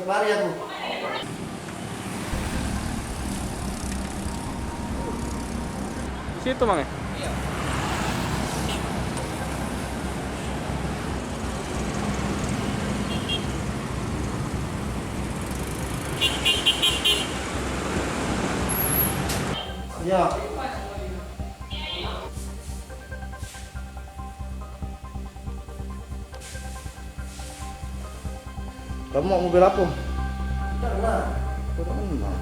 Kemari aku. Situ Mang ya? Iya. Iya. Kamu mau mobil apa? Enggak. Enggak.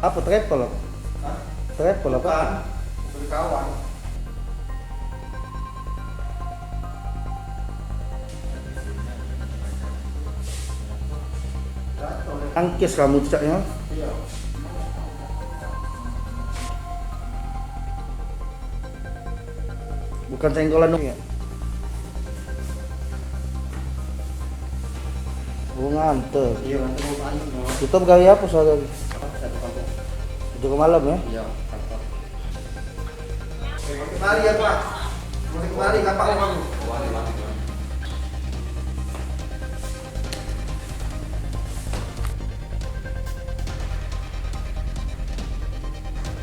Apa travel? Hah? Travel apa? Bukan. Mobil kawan. Angkis kamu caknya? Iya. Bukan senggolan dong ya? Oh nganter. Iya, nganter mau panik. Kita bergaya apa soalnya? Satu kampung. Itu ke malam ya? Iya, kantor. Kemari ya Pak. Mau kemari kapak kamu? Kemari.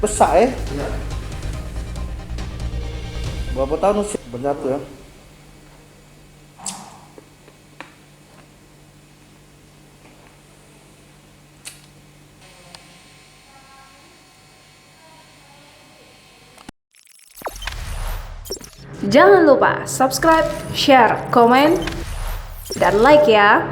Besar ya? Iya. Berapa tahun usia? Benar tuh ya? Jangan lupa subscribe, share, komen, dan like ya.